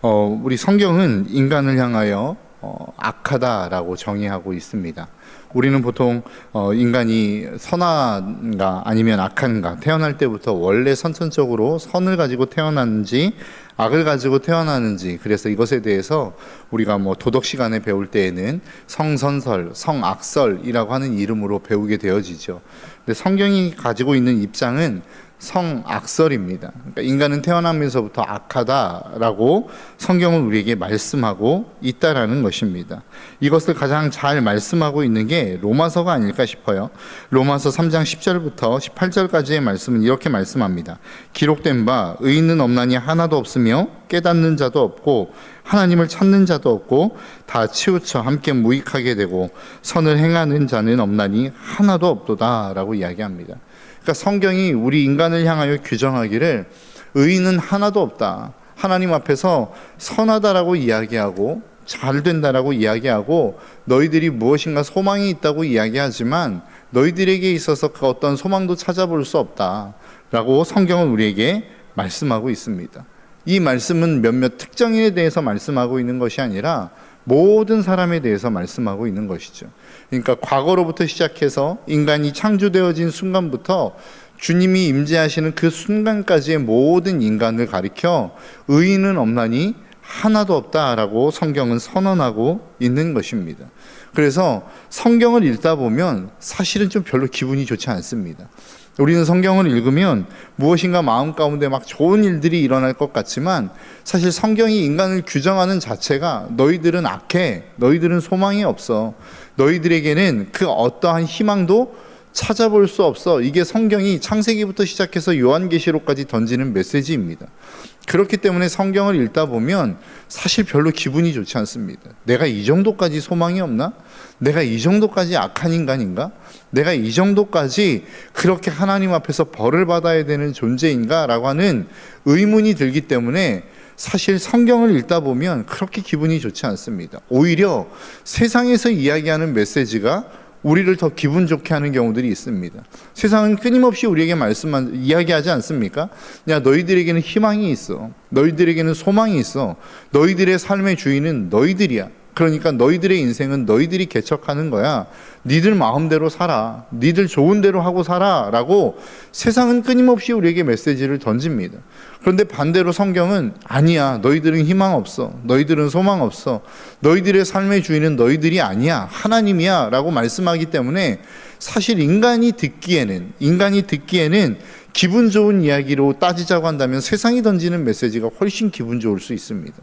우리 성경은 인간을 향하여 악하다라고 정의하고 있습니다. 우리는 보통 인간이 선한가 아니면 악한가, 태어날 때부터 원래 선천적으로 선을 가지고 태어났는지 악을 가지고 태어나는지, 그래서 이것에 대해서 우리가 도덕 시간에 배울 때에는 성선설, 성악설이라고 하는 이름으로 배우게 되어지죠. 근데 성경이 가지고 있는 입장은 성악설입니다. 그러니까 인간은 태어나면서부터 악하다라고 성경은 우리에게 말씀하고 있다라는 것입니다. 이것을 가장 잘 말씀하고 있는 게 로마서가 아닐까 싶어요. 로마서 3장 10절부터 18절까지의 말씀은 이렇게 말씀합니다. 기록된 바 의인은 없나니 하나도 없으며 깨닫는 자도 없고 하나님을 찾는 자도 없고 다 치우쳐 함께 무익하게 되고 선을 행하는 자는 없나니 하나도 없도다라고 이야기합니다. 그러니까 성경이 우리 인간을 향하여 규정하기를 의인은 하나도 없다, 하나님 앞에서 선하다라고 이야기하고 잘 된다라고 이야기하고 너희들이 무엇인가 소망이 있다고 이야기하지만 너희들에게 있어서 그 어떤 소망도 찾아볼 수 없다라고 성경은 우리에게 말씀하고 있습니다. 이 말씀은 몇몇 특정인에 대해서 말씀하고 있는 것이 아니라 모든 사람에 대해서 말씀하고 있는 것이죠. 그러니까 과거로부터 시작해서 인간이 창조되어진 순간부터 주님이 임재하시는 그 순간까지의 모든 인간을 가리켜 의인은 없나니 하나도 없다라고 성경은 선언하고 있는 것입니다. 그래서 성경을 읽다 보면 사실은 좀 별로 기분이 좋지 않습니다. 우리는 성경을 읽으면 무엇인가 마음 가운데 막 좋은 일들이 일어날 것 같지만 사실 성경이 인간을 규정하는 자체가 너희들은 악해, 너희들은 소망이 없어, 너희들에게는 그 어떠한 희망도 찾아볼 수 없어. 이게 성경이 창세기부터 시작해서 요한계시록까지 던지는 메시지입니다. 그렇기 때문에 성경을 읽다 보면 사실 별로 기분이 좋지 않습니다. 내가 이 정도까지 소망이 없나? 내가 이 정도까지 악한 인간인가? 내가 이 정도까지 그렇게 하나님 앞에서 벌을 받아야 되는 존재인가? 라고 하는 의문이 들기 때문에 사실 성경을 읽다 보면 그렇게 기분이 좋지 않습니다. 오히려 세상에서 이야기하는 메시지가 우리를 더 기분 좋게 하는 경우들이 있습니다. 세상은 끊임없이 우리에게 이야기하지 않습니까? 야, 너희들에게는 희망이 있어. 너희들에게는 소망이 있어. 너희들의 삶의 주인은 너희들이야. 그러니까 너희들의 인생은 너희들이 개척하는 거야. 니들 마음대로 살아. 니들 좋은 대로 하고 살아. 라고 세상은 끊임없이 우리에게 메시지를 던집니다. 그런데 반대로 성경은 아니야. 너희들은 희망 없어. 너희들은 소망 없어. 너희들의 삶의 주인은 너희들이 아니야. 하나님이야. 라고 말씀하기 때문에 사실 인간이 듣기에는 기분 좋은 이야기로 따지자고 한다면 세상이 던지는 메시지가 훨씬 기분 좋을 수 있습니다.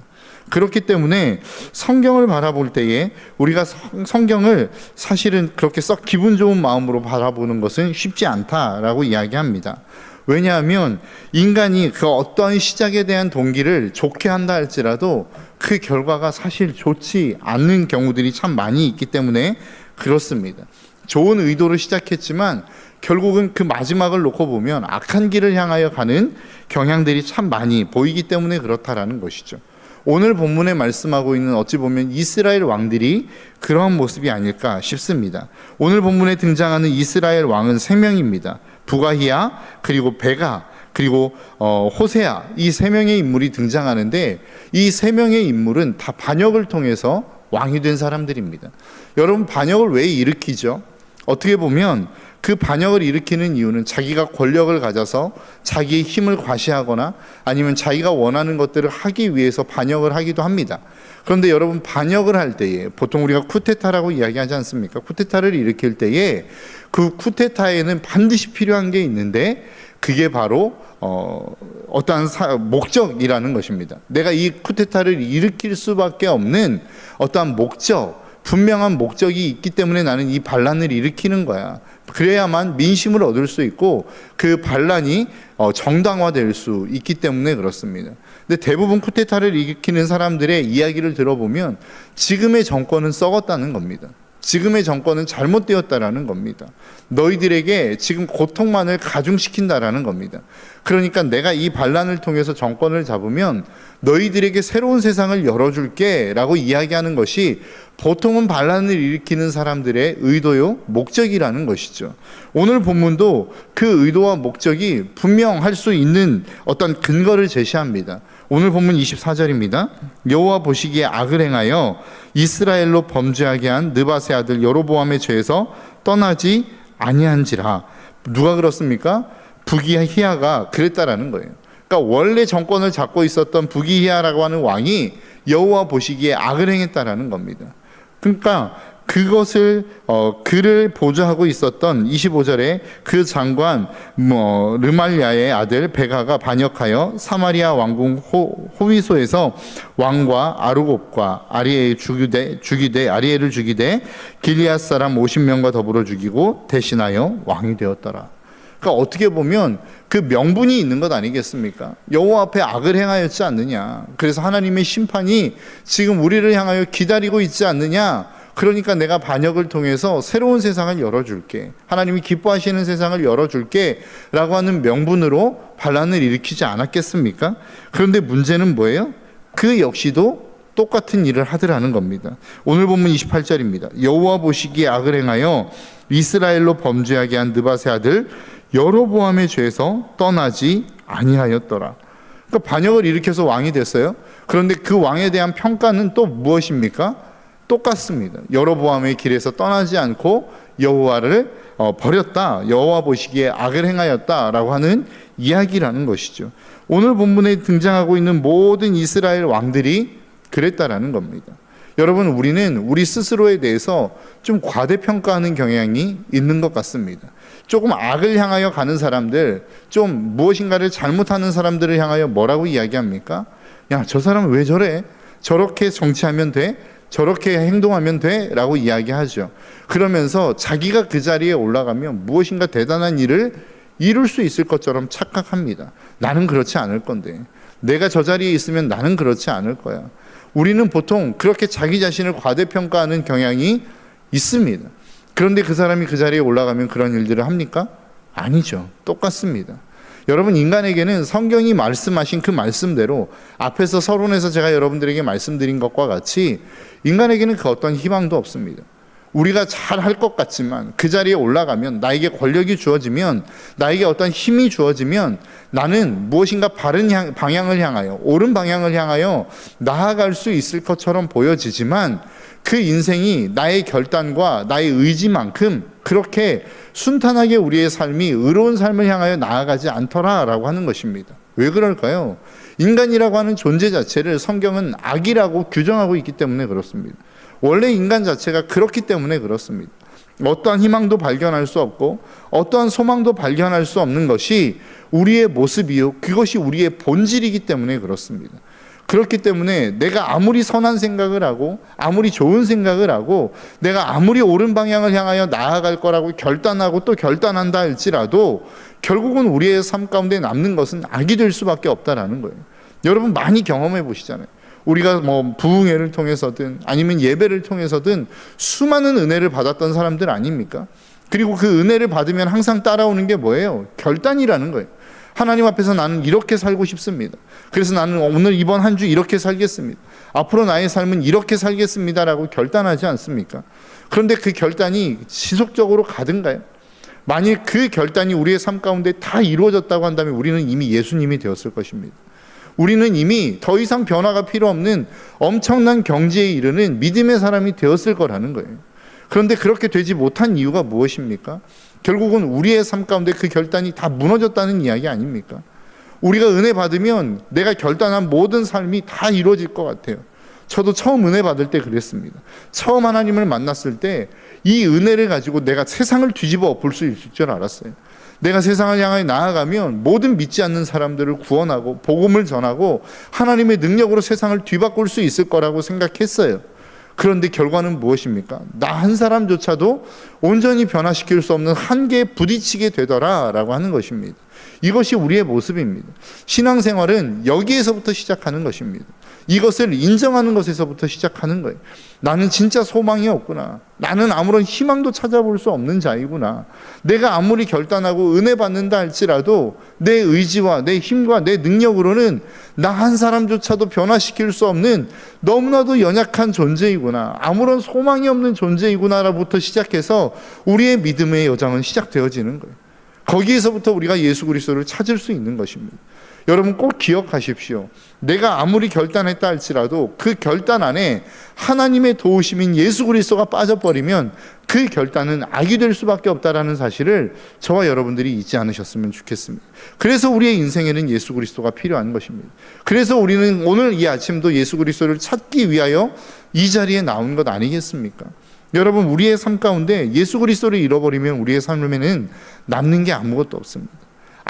그렇기 때문에 성경을 바라볼 때에 우리가 성경을 사실은 그렇게 썩 기분 좋은 마음으로 바라보는 것은 쉽지 않다라고 이야기합니다. 왜냐하면 인간이 그 어떠한 시작에 대한 동기를 좋게 한다 할지라도 그 결과가 사실 좋지 않는 경우들이 참 많이 있기 때문에 그렇습니다. 좋은 의도로 시작했지만 결국은 그 마지막을 놓고 보면 악한 길을 향하여 가는 경향들이 참 많이 보이기 때문에 그렇다라는 것이죠. 오늘 본문에 말씀하고 있는 어찌 보면 이스라엘 왕들이 그러한 모습이 아닐까 싶습니다. 오늘 본문에 등장하는 이스라엘 왕은 3명입니다. 부가히야, 그리고 베가, 그리고 호세아, 이 3명의 인물이 등장하는데 이 3명의 인물은 다 반역을 통해서 왕이 된 사람들입니다. 여러분, 반역을 왜 일으키죠? 어떻게 보면 그 반역을 일으키는 이유는 자기가 권력을 가져서 자기의 힘을 과시하거나 아니면 자기가 원하는 것들을 하기 위해서 반역을 하기도 합니다. 그런데 여러분, 반역을 할 때에 보통 우리가 쿠데타라고 이야기하지 않습니까? 쿠데타를 일으킬 때에 그 쿠데타에는 반드시 필요한 게 있는데 그게 바로 어떠한 목적이라는 것입니다. 내가 이 쿠데타를 일으킬 수밖에 없는 어떠한 분명한 목적이 있기 때문에 나는 이 반란을 일으키는 거야. 그래야만 민심을 얻을 수 있고 그 반란이 정당화될 수 있기 때문에 그렇습니다. 근데 대부분 쿠데타를 일으키는 사람들의 이야기를 들어보면 지금의 정권은 썩었다는 겁니다. 지금의 정권은 잘못되었다라는 겁니다. 너희들에게 지금 고통만을 가중시킨다라는 겁니다. 그러니까 내가 이 반란을 통해서 정권을 잡으면 너희들에게 새로운 세상을 열어줄게 라고 이야기하는 것이 보통은 반란을 일으키는 사람들의 의도요, 목적이라는 것이죠. 오늘 본문도 그 의도와 목적이 분명할 수 있는 어떤 근거를 제시합니다. 오늘 본문 24절입니다. 여호와 보시기에 악을 행하여 이스라엘로 범죄하게 한 느밧의 아들 여로보암의 죄에서 떠나지 아니한지라. 누가 그렇습니까? 부기히야가 그랬다라는 거예요. 그러니까 원래 정권을 잡고 있었던 부기히야라고 하는 왕이 여호와 보시기에 악을 행했다라는 겁니다. 그러니까 그것을 그를 보좌하고 있었던 25절에 그 장관 르말랴의 아들 베가가 반역하여 사마리아 왕궁 호위소에서 왕과 아르곱과 아리에를 죽이되 길리앗 사람 50명과 더불어 죽이고 대신하여 왕이 되었더라. 그러니까 어떻게 보면 그 명분이 있는 것 아니겠습니까? 여호와 앞에 악을 행하였지 않느냐. 그래서 하나님의 심판이 지금 우리를 향하여 기다리고 있지 않느냐. 그러니까 내가 반역을 통해서 새로운 세상을 열어줄게, 하나님이 기뻐하시는 세상을 열어줄게 라고 하는 명분으로 반란을 일으키지 않았겠습니까? 그런데 문제는 뭐예요? 그 역시도 똑같은 일을 하더라는 겁니다. 오늘 본문 28절입니다. 여호와 보시기에 악을 행하여 이스라엘로 범죄하게 한 느밧의 아들 여로보암의 죄에서 떠나지 아니하였더라. 그러니까 반역을 일으켜서 왕이 됐어요. 그런데 그 왕에 대한 평가는 또 무엇입니까? 똑같습니다. 여로보암의 길에서 떠나지 않고 여호와를 버렸다, 여호와 보시기에 악을 행하였다라고 하는 이야기라는 것이죠. 오늘 본문에 등장하고 있는 모든 이스라엘 왕들이 그랬다라는 겁니다. 여러분, 우리는 우리 스스로에 대해서 좀 과대평가하는 경향이 있는 것 같습니다. 조금 악을 향하여 가는 사람들, 좀 무엇인가를 잘못하는 사람들을 향하여 뭐라고 이야기합니까? 야, 저 사람은 왜 저래? 저렇게 정치하면 돼? 저렇게 행동하면 돼? 라고 이야기하죠. 그러면서 자기가 그 자리에 올라가면 무엇인가 대단한 일을 이룰 수 있을 것처럼 착각합니다. 나는 그렇지 않을 건데, 내가 저 자리에 있으면 나는 그렇지 않을 거야. 우리는 보통 그렇게 자기 자신을 과대평가하는 경향이 있습니다. 그런데 그 사람이 그 자리에 올라가면 그런 일들을 합니까? 아니죠. 똑같습니다. 여러분, 인간에게는 성경이 말씀하신 그 말씀대로 앞에서 서론에서 제가 여러분들에게 말씀드린 것과 같이 인간에게는 그 어떤 희망도 없습니다. 우리가 잘 할 것 같지만 그 자리에 올라가면, 나에게 권력이 주어지면, 나에게 어떤 힘이 주어지면 나는 무엇인가 바른 방향을 향하여, 옳은 방향을 향하여 나아갈 수 있을 것처럼 보여지지만 그 인생이 나의 결단과 나의 의지만큼 그렇게 순탄하게 우리의 삶이 의로운 삶을 향하여 나아가지 않더라라고 하는 것입니다. 왜 그럴까요? 인간이라고 하는 존재 자체를 성경은 악이라고 규정하고 있기 때문에 그렇습니다. 원래 인간 자체가 그렇기 때문에 그렇습니다. 어떠한 희망도 발견할 수 없고 어떠한 소망도 발견할 수 없는 것이 우리의 모습이요, 그것이 우리의 본질이기 때문에 그렇습니다. 그렇기 때문에 내가 아무리 선한 생각을 하고 아무리 좋은 생각을 하고 내가 아무리 옳은 방향을 향하여 나아갈 거라고 결단하고 또 결단한다 할지라도 결국은 우리의 삶 가운데 남는 것은 악이 될 수밖에 없다라는 거예요. 여러분, 많이 경험해 보시잖아요. 우리가 부흥회를 통해서든 아니면 예배를 통해서든 수많은 은혜를 받았던 사람들 아닙니까? 그리고 그 은혜를 받으면 항상 따라오는 게 뭐예요? 결단이라는 거예요. 하나님 앞에서 나는 이렇게 살고 싶습니다. 그래서 나는 오늘 이번 한 주 이렇게 살겠습니다. 앞으로 나의 삶은 이렇게 살겠습니다라고 결단하지 않습니까? 그런데 그 결단이 지속적으로 가든가요? 만일 그 결단이 우리의 삶 가운데 다 이루어졌다고 한다면 우리는 이미 예수님이 되었을 것입니다. 우리는 이미 더 이상 변화가 필요 없는 엄청난 경지에 이르는 믿음의 사람이 되었을 거라는 거예요. 그런데 그렇게 되지 못한 이유가 무엇입니까? 결국은 우리의 삶 가운데 그 결단이 다 무너졌다는 이야기 아닙니까? 우리가 은혜 받으면 내가 결단한 모든 삶이 다 이루어질 것 같아요. 저도 처음 은혜 받을 때 그랬습니다. 처음 하나님을 만났을 때 이 은혜를 가지고 내가 세상을 뒤집어 엎을 수 있을 줄 알았어요. 내가 세상을 향해 나아가면 모든 믿지 않는 사람들을 구원하고 복음을 전하고 하나님의 능력으로 세상을 뒤바꿀 수 있을 거라고 생각했어요. 그런데 결과는 무엇입니까? 나 한 사람조차도 온전히 변화시킬 수 없는 한계에 부딪히게 되더라라고 하는 것입니다. 이것이 우리의 모습입니다. 신앙생활은 여기에서부터 시작하는 것입니다. 이것을 인정하는 것에서부터 시작하는 거예요. 나는 진짜 소망이 없구나. 나는 아무런 희망도 찾아볼 수 없는 자이구나. 내가 아무리 결단하고 은혜 받는다 할지라도 내 의지와 내 힘과 내 능력으로는 나 한 사람조차도 변화시킬 수 없는 너무나도 연약한 존재이구나. 아무런 소망이 없는 존재이구나라부터 시작해서 우리의 믿음의 여정은 시작되어지는 거예요. 거기에서부터 우리가 예수 그리스도를 찾을 수 있는 것입니다. 여러분 꼭 기억하십시오. 내가 아무리 결단했다 할지라도 그 결단 안에 하나님의 도우심인 예수 그리스도가 빠져버리면 그 결단은 악이 될 수밖에 없다라는 사실을 저와 여러분들이 잊지 않으셨으면 좋겠습니다. 그래서 우리의 인생에는 예수 그리스도가 필요한 것입니다. 그래서 우리는 오늘 이 아침도 예수 그리스도를 찾기 위하여 이 자리에 나온 것 아니겠습니까? 여러분, 우리의 삶 가운데 예수 그리스도를 잃어버리면 우리의 삶에는 남는 게 아무것도 없습니다.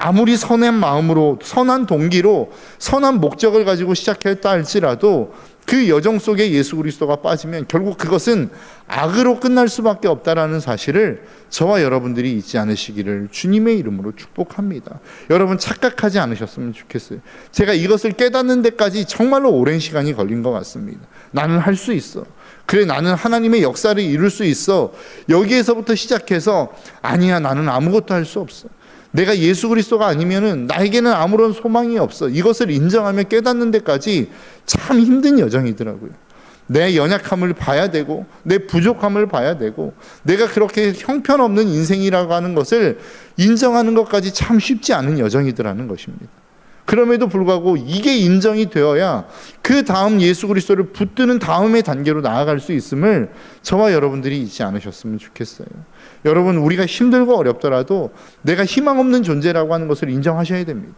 아무리 선한 마음으로, 선한 동기로, 선한 목적을 가지고 시작했다 할지라도 그 여정 속에 예수 그리스도가 빠지면 결국 그것은 악으로 끝날 수밖에 없다라는 사실을 저와 여러분들이 잊지 않으시기를 주님의 이름으로 축복합니다. 여러분, 착각하지 않으셨으면 좋겠어요. 제가 이것을 깨닫는 데까지 정말로 오랜 시간이 걸린 것 같습니다. 나는 할 수 있어. 그래, 나는 하나님의 역사를 이룰 수 있어. 여기에서부터 시작해서 아니야, 나는 아무것도 할 수 없어. 내가 예수 그리스도가 아니면은 나에게는 아무런 소망이 없어. 이것을 인정하며 깨닫는 데까지 참 힘든 여정이더라고요. 내 연약함을 봐야 되고, 내 부족함을 봐야 되고, 내가 그렇게 형편없는 인생이라고 하는 것을 인정하는 것까지 참 쉽지 않은 여정이더라는 것입니다. 그럼에도 불구하고 이게 인정이 되어야 그 다음 예수 그리스도를 붙드는 다음의 단계로 나아갈 수 있음을 저와 여러분들이 잊지 않으셨으면 좋겠어요. 여러분, 우리가 힘들고 어렵더라도 내가 희망 없는 존재라고 하는 것을 인정하셔야 됩니다.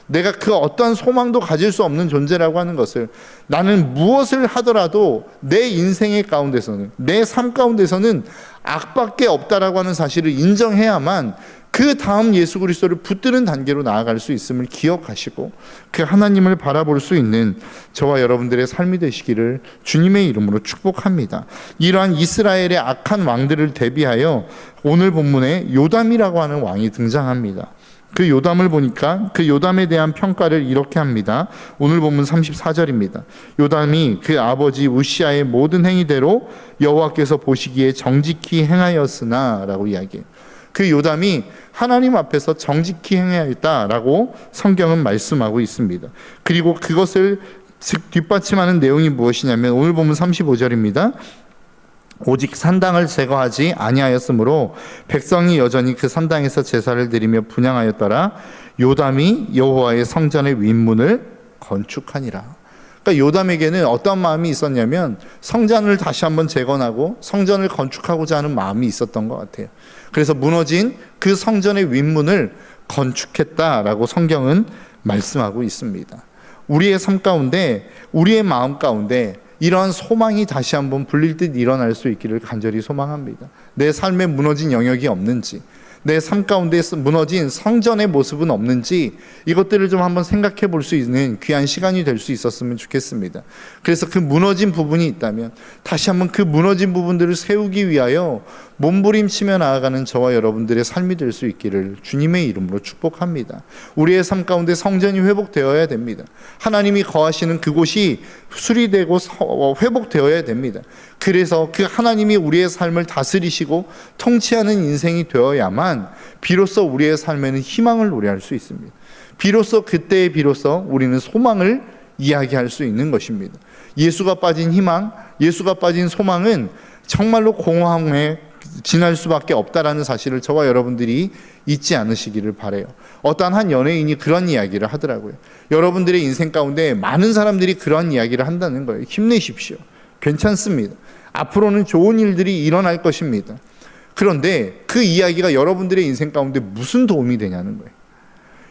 내가 그 어떠한 소망도 가질 수 없는 존재라고 하는 것을, 나는 무엇을 하더라도 내 인생의 가운데서는, 내 삶 가운데서는 악밖에 없다라고 하는 사실을 인정해야만 그 다음 예수 그리스도를 붙드는 단계로 나아갈 수 있음을 기억하시고 그 하나님을 바라볼 수 있는 저와 여러분들의 삶이 되시기를 주님의 이름으로 축복합니다. 이러한 이스라엘의 악한 왕들을 대비하여 오늘 본문에 요담이라고 하는 왕이 등장합니다. 그 요담을 보니까 그 요담에 대한 평가를 이렇게 합니다. 오늘 본문 34절입니다. 요담이 그 아버지 우시아의 모든 행위대로 여호와께서 보시기에 정직히 행하였으나 라고 이야기해요. 그 요담이 하나님 앞에서 정직히 행하였다라고 성경은 말씀하고 있습니다. 그리고 그것을 뒷받침하는 내용이 무엇이냐면 오늘 본문 35절입니다. 오직 산당을 제거하지 아니하였으므로 백성이 여전히 그 산당에서 제사를 드리며 분향하였더라. 요담이 여호와의 성전의 윗문을 건축하니라. 그러니까 요담에게는 어떤 마음이 있었냐면 성전을 다시 한번 재건하고 성전을 건축하고자 하는 마음이 있었던 것 같아요. 그래서 무너진 그 성전의 윗문을 건축했다라고 성경은 말씀하고 있습니다. 우리의 삶 가운데, 우리의 마음 가운데 이러한 소망이 다시 한번 불릴 듯 일어날 수 있기를 간절히 소망합니다. 내 삶에 무너진 영역이 없는지, 내 삶 가운데 무너진 성전의 모습은 없는지 이것들을 좀 한번 생각해 볼 수 있는 귀한 시간이 될 수 있었으면 좋겠습니다. 그래서 그 무너진 부분이 있다면 다시 한번 그 무너진 부분들을 세우기 위하여 몸부림치며 나아가는 저와 여러분들의 삶이 될 수 있기를 주님의 이름으로 축복합니다. 우리의 삶 가운데 성전이 회복되어야 됩니다. 하나님이 거하시는 그곳이 수리되고 회복되어야 됩니다. 그래서 그 하나님이 우리의 삶을 다스리시고 통치하는 인생이 되어야만 비로소 우리의 삶에는 희망을 노래할 수 있습니다. 비로소 그때에 비로소 우리는 소망을 이야기할 수 있는 것입니다. 예수가 빠진 희망, 예수가 빠진 소망은 정말로 공허함에 지날 수밖에 없다라는 사실을 저와 여러분들이 잊지 않으시기를 바라요. 어떠한 한 연예인이 그런 이야기를 하더라고요. 여러분들의 인생 가운데 많은 사람들이 그런 이야기를 한다는 거예요. 힘내십시오. 괜찮습니다. 앞으로는 좋은 일들이 일어날 것입니다. 그런데 그 이야기가 여러분들의 인생 가운데 무슨 도움이 되냐는 거예요.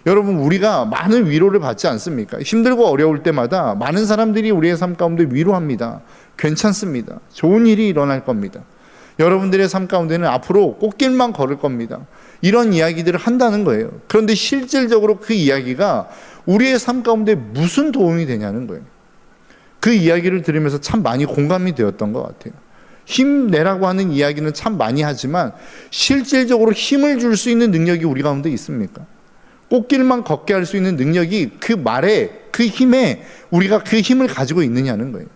여러분, 우리가 많은 위로를 받지 않습니까? 힘들고 어려울 때마다 많은 사람들이 우리의 삶 가운데 위로합니다. 괜찮습니다. 좋은 일이 일어날 겁니다. 여러분들의 삶 가운데는 앞으로 꽃길만 걸을 겁니다. 이런 이야기들을 한다는 거예요. 그런데 실질적으로 그 이야기가 우리의 삶 가운데 무슨 도움이 되냐는 거예요. 그 이야기를 들으면서 참 많이 공감이 되었던 것 같아요. 힘내라고 하는 이야기는 참 많이 하지만 실질적으로 힘을 줄 수 있는 능력이 우리 가운데 있습니까? 꽃길만 걷게 할 수 있는 능력이 그 말에, 그 힘에 우리가 그 힘을 가지고 있느냐는 거예요.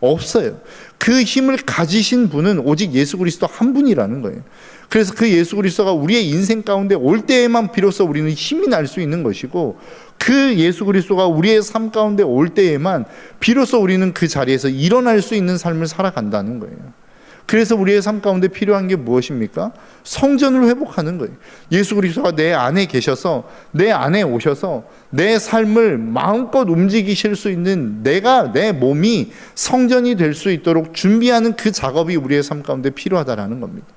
없어요. 그 힘을 가지신 분은 오직 예수 그리스도 한 분이라는 거예요. 그래서 그 예수 그리스도가 우리의 인생 가운데 올 때에만 비로소 우리는 힘이 날 수 있는 것이고, 그 예수 그리스도가 우리의 삶 가운데 올 때에만 비로소 우리는 그 자리에서 일어날 수 있는 삶을 살아간다는 거예요. 그래서 우리의 삶 가운데 필요한 게 무엇입니까? 성전을 회복하는 거예요. 예수 그리스도가 내 안에 계셔서, 내 안에 오셔서 내 삶을 마음껏 움직이실 수 있는, 내 몸이 성전이 될 수 있도록 준비하는 그 작업이 우리의 삶 가운데 필요하다라는 겁니다.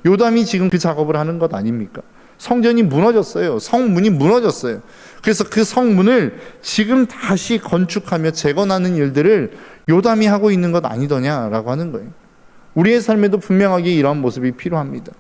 요담이 지금 그 작업을 하는 것 아닙니까? 성전이 무너졌어요. 성문이 무너졌어요. 그래서 그 성문을 지금 다시 건축하며 재건하는 일들을 요담이 하고 있는 것 아니더냐라고 하는 거예요. 우리의 삶에도 분명하게 이러한 모습이 필요합니다.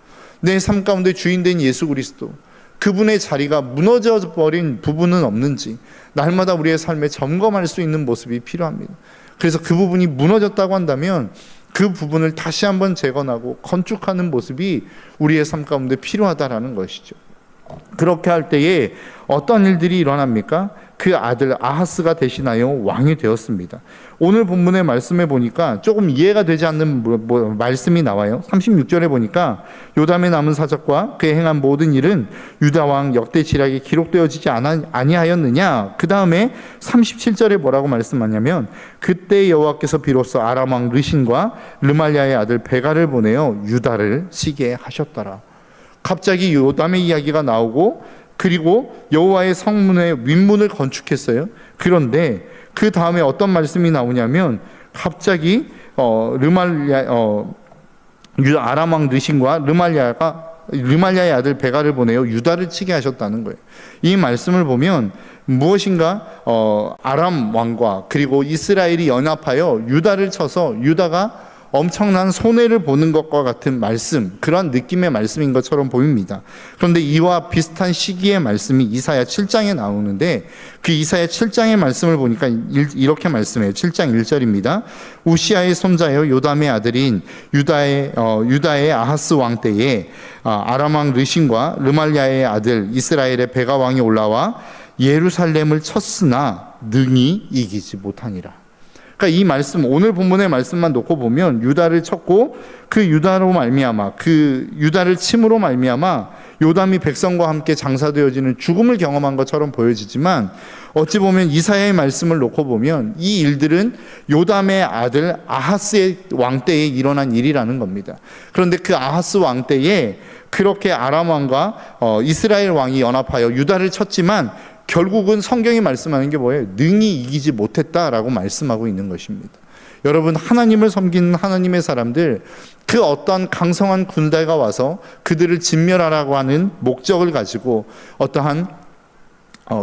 내 삶 가운데 주인된 예수 그리스도, 그분의 자리가 무너져 버린 부분은 없는지 날마다 우리의 삶에 점검할 수 있는 모습이 필요합니다. 그래서 그 부분이 무너졌다고 한다면 그 부분을 다시 한번 재건하고 건축하는 모습이 우리의 삶 가운데 필요하다라는 것이죠. 그렇게 할 때에 어떤 일들이 일어납니까? 그 아들 아하스가 대신하여 왕이 되었습니다. 오늘 본문의 말씀에 보니까 조금 이해가 되지 않는 말씀이 나와요. 36절에 보니까 요담의 남은 사적과 그의 행한 모든 일은 유다 왕 역대 지략에 기록되어지지 아니하였느냐. 그 다음에 37절에 뭐라고 말씀하냐면 그때 여호와께서 비로소 아람 왕 르신과 르말야의 아들 베가를 보내어 유다를 치게 하셨더라. 갑자기 요담의 이야기가 나오고, 그리고 여호와의 성문의 윗문을 건축했어요. 그런데 그 다음에 어떤 말씀이 나오냐면 갑자기 아람 왕 르신과 르말야의 아들 베가를 보내어 유다를 치게 하셨다는 거예요. 이 말씀을 보면 무엇인가 아람 왕과 그리고 이스라엘이 연합하여 유다를 쳐서 유다가 엄청난 손해를 보는 것과 같은 말씀, 그런 느낌의 말씀인 것처럼 보입니다. 그런데 이와 비슷한 시기의 말씀이 이사야 7장에 나오는데 그 이사야 7장의 말씀을 보니까 이렇게 말씀해요. 7장 1절입니다. 우시아의 손자여 요담의 아들인 유다의 아하스 왕 때에 아람 왕 르신과 르말야의 아들 이스라엘의 베가 왕이 올라와 예루살렘을 쳤으나 능히 이기지 못하니라. 그러니까 이 말씀, 오늘 본문의 말씀만 놓고 보면 유다를 쳤고 그 유다로 말미암아, 그 유다를 침으로 말미암아 요담이 백성과 함께 장사되어지는 죽음을 경험한 것처럼 보여지지만 어찌 보면 이사야의 말씀을 놓고 보면 이 일들은 요담의 아들 아하스의 왕 때에 일어난 일이라는 겁니다. 그런데 그 아하스 왕 때에 그렇게 아람 왕과 이스라엘 왕이 연합하여 유다를 쳤지만 결국은 성경이 말씀하는 게 뭐예요? 능히 이기지 못했다라고 말씀하고 있는 것입니다. 여러분, 하나님을 섬기는 하나님의 사람들, 그 어떤 강성한 군대가 와서 그들을 진멸하라고 하는 목적을 가지고 어떠한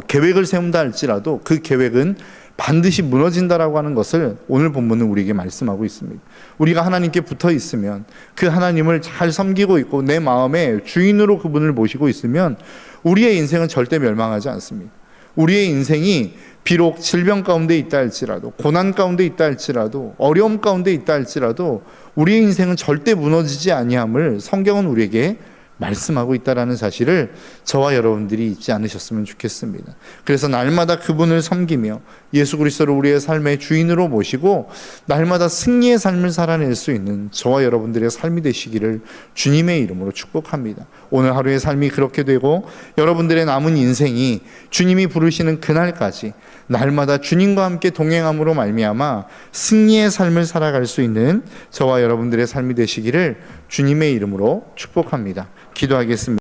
계획을 세운다 할지라도 그 계획은 반드시 무너진다라고 하는 것을 오늘 본문은 우리에게 말씀하고 있습니다. 우리가 하나님께 붙어 있으면, 그 하나님을 잘 섬기고 있고 내 마음의 주인으로 그분을 모시고 있으면 우리의 인생은 절대 멸망하지 않습니다. 우리의 인생이 비록 질병 가운데 있다 할지라도, 고난 가운데 있다 할지라도, 어려움 가운데 있다 할지라도 우리의 인생은 절대 무너지지 아니함을 성경은 우리에게 말씀하고 있다라는 사실을 저와 여러분들이 잊지 않으셨으면 좋겠습니다. 그래서 날마다 그분을 섬기며 예수 그리스도를 우리의 삶의 주인으로 모시고 날마다 승리의 삶을 살아낼 수 있는 저와 여러분들의 삶이 되시기를 주님의 이름으로 축복합니다. 오늘 하루의 삶이 그렇게 되고 여러분들의 남은 인생이 주님이 부르시는 그날까지 날마다 주님과 함께 동행함으로 말미암아 승리의 삶을 살아갈 수 있는 저와 여러분들의 삶이 되시기를 주님의 이름으로 축복합니다. 기도하겠습니다.